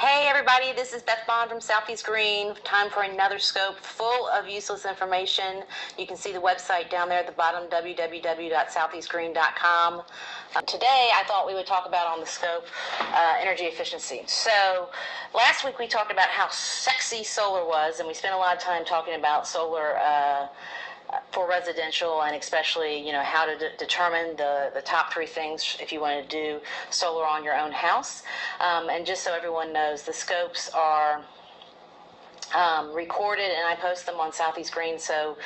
Hey everybody, this is Beth Bond from Southeast Green. Time for another scope full of useless information. You can see the website down there at the bottom, www.southeastgreen.com. Today I thought we would talk about on the scope energy efficiency. So last week we talked about how sexy solar was, and we spent a lot of time talking about solar for residential, and especially, how to determine the top three things if you want to do solar on your own house. And just so everyone knows, the scopes are recorded, and I post them on Southeast Green. So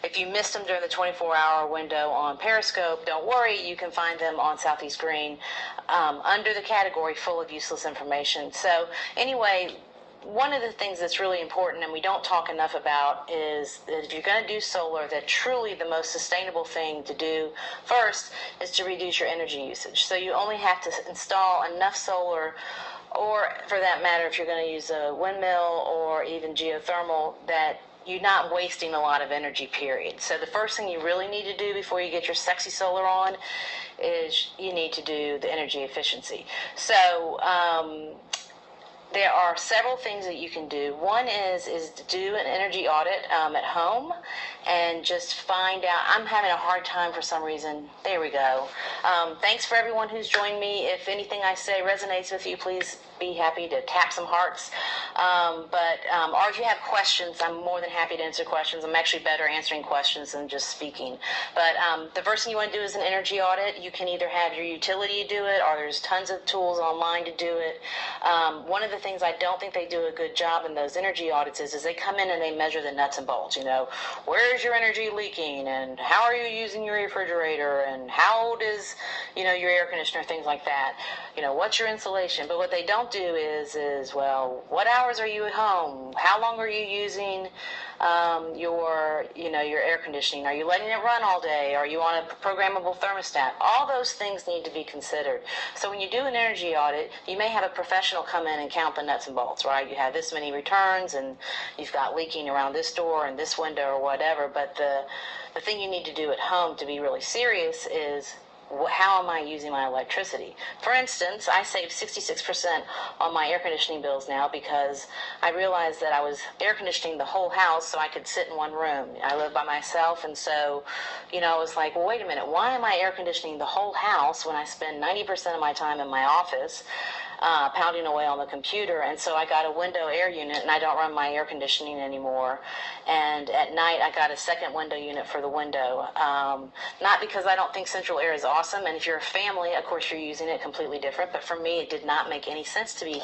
if you missed them during the 24-hour window on Periscope, don't worry, you can find them on Southeast Green under the category full of useless information. So anyway, one of the things that's really important and we don't talk enough about is that if you're going to do solar, that truly the most sustainable thing to do first is to reduce your energy usage. So you only have to install enough solar, or for that matter, if you're going to use a windmill or even geothermal, that you're not wasting a lot of energy, period. So the first thing you really need to do before you get your sexy solar on is you need to do the energy efficiency. So there are several things that you can do. One is to do an energy audit at home and just find out. I'm having a hard time for some reason. There we go. Thanks for everyone who's joined me. If anything I say resonates with you, please be happy to tap some hearts. Or if you have questions, I'm more than happy to answer questions. I'm actually better answering questions than just speaking. But the first thing you want to do is an energy audit. You can either have your utility do it, or there's tons of tools online to do it. One of the things I don't think they do a good job in those energy audits is they come in and they measure the nuts and bolts. Where's your energy leaking, and how are you using your refrigerator, and how old is your air conditioner, things like that. What's your insulation? But what they don't do is well, what hours are you at home? How long are you using your air conditioning? Are you letting it run all day? Are you on a programmable thermostat? All those things need to be considered. So when you do an energy audit, you may have a professional come in and count the nuts and bolts, right? You have this many returns, and you've got leaking around this door and this window or whatever. But the thing you need to do at home to be really serious is, how am I using my electricity? For instance, I saved 66% on my air conditioning bills now because I realized that I was air conditioning the whole house so I could sit in one room. I live by myself, and so, I was like, well, wait a minute, why am I air conditioning the whole house when I spend 90% of my time in my office pounding away on the computer? And so I got a window air unit, and I don't run my air conditioning anymore. And at night, I got a second window unit for the window. Not because I don't think central air is awesome, and if you're a family, of course, you're using it completely different. But for me, it did not make any sense to be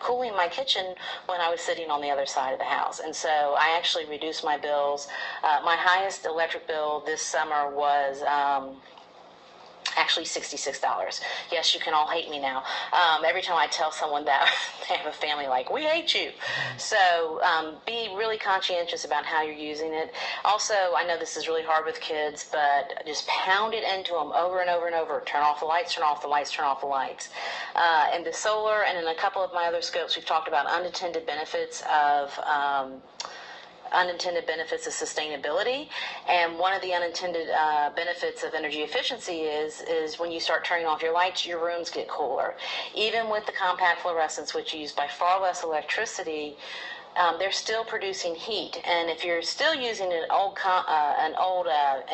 cooling my kitchen when I was sitting on the other side of the house. And so I actually reduced my bills. My highest electric bill this summer was actually $66. Yes, you can all hate me now. Every time I tell someone that they have a family, like, we hate you. So be really conscientious about how you're using it. Also, I know this is really hard with kids, but just pound it into them over and over and over. Turn off the lights, turn off the lights, turn off the lights. In the solar and in a couple of my other scopes, we've talked about unintended benefits of sustainability, and one of the unintended benefits of energy efficiency is when you start turning off your lights, your rooms get cooler. Even with the compact fluorescents, which use by far less electricity, they're still producing heat. And if you're still using an old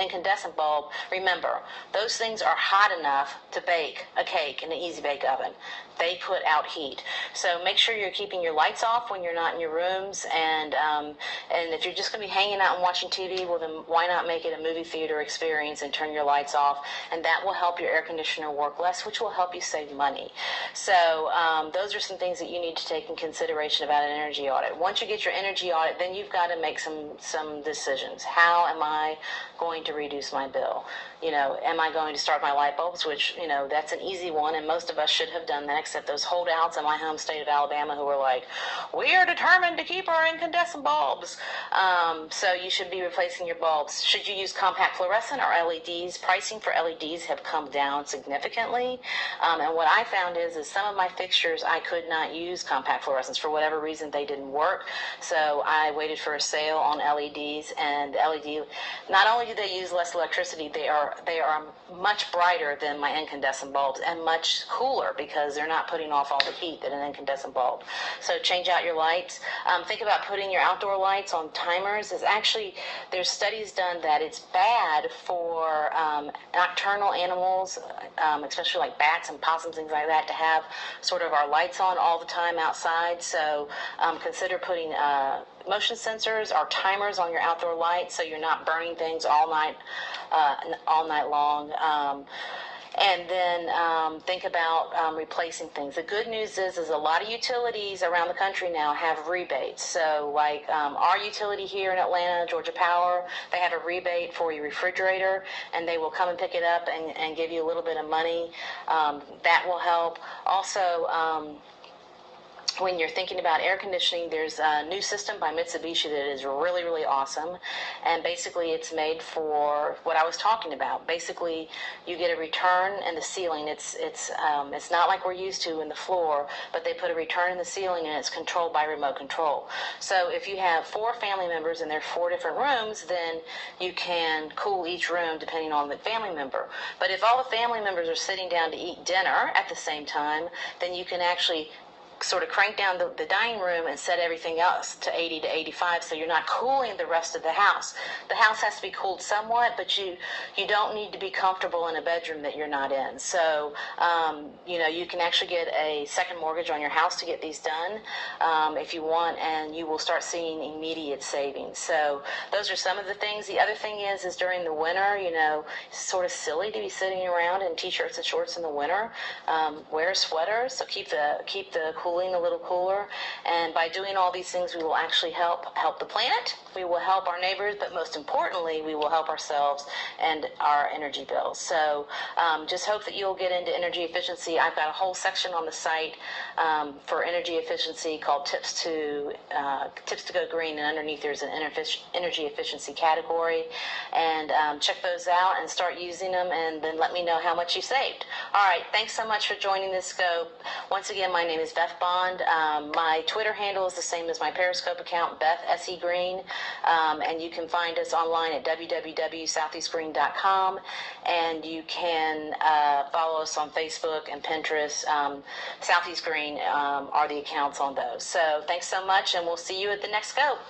incandescent bulb, remember, those things are hot enough to bake a cake in an easy bake oven. They put out heat. So make sure you're keeping your lights off when you're not in your rooms. And if you're just going to be hanging out and watching TV, well, then why not make it a movie theater experience and turn your lights off? And that will help your air conditioner work less, which will help you save money. So those are some things that you need to take in consideration about an energy audit. Once you get your energy audit, then you've got to make some decisions. How am I going to reduce my bill? Am I going to start my light bulbs, which, that's an easy one, and most of us should have done that, except those holdouts in my home state of Alabama who were like, we are determined to keep our incandescent bulbs. So you should be replacing your bulbs. Should you use compact fluorescent or LEDs? Pricing for LEDs have come down significantly. And what I found is some of my fixtures, I could not use compact fluorescents. For whatever reason, they didn't work. work. So I waited for a sale on LEDs, and LED, not only do they use less electricity, they are much brighter than my incandescent bulbs and much cooler because they're not putting off all the heat that an incandescent bulb. So change out your lights. Think about putting your outdoor lights on timers. There's studies done that it's bad for nocturnal animals, especially like bats and possums, things like that, to have sort of our lights on all the time outside. So consider putting motion sensors or timers on your outdoor lights so you're not burning things all night long. And then think about replacing things. The good news is a lot of utilities around the country now have rebates. So like our utility here in Atlanta, Georgia Power, they have a rebate for your refrigerator, and they will come and pick it up and give you a little bit of money. That will help. Also, when you're thinking about air conditioning, there's a new system by Mitsubishi that is really, really awesome. And basically it's made for what I was talking about. Basically, you get a return in the ceiling. It's not like we're used to in the floor, but they put a return in the ceiling and it's controlled by remote control. So if you have 4 family members and there are 4 different rooms, then you can cool each room depending on the family member. But if all the family members are sitting down to eat dinner at the same time, then you can actually sort of crank down the dining room and set everything else to 80 to 85, so you're not cooling the rest of the house. The house has to be cooled somewhat, but you don't need to be comfortable in a bedroom that you're not in. So you can actually get a second mortgage on your house to get these done if you want, and you will start seeing immediate savings. So those are some of the things. The other thing is during the winter, it's sort of silly to be sitting around in t-shirts and shorts in the winter. Wear sweaters, so keep the cooling a little cooler. And by doing all these things, we will actually help the planet, we will help our neighbors, but most importantly, we will help ourselves and our energy bills. So just hope that you'll get into energy efficiency. I've got a whole section on the site for energy efficiency called Tips to Go Green, and underneath there's an energy efficiency category. And check those out and start using them, and then let me know how much you saved. All right, thanks so much for joining this scope. Once again, my name is Beth Bond. My Twitter handle is the same as my Periscope account, Beth S.E. Green, and you can find us online at www.southeastgreen.com, and you can follow us on Facebook and Pinterest. Southeast Green are the accounts on those. So thanks so much, and we'll see you at the next scope.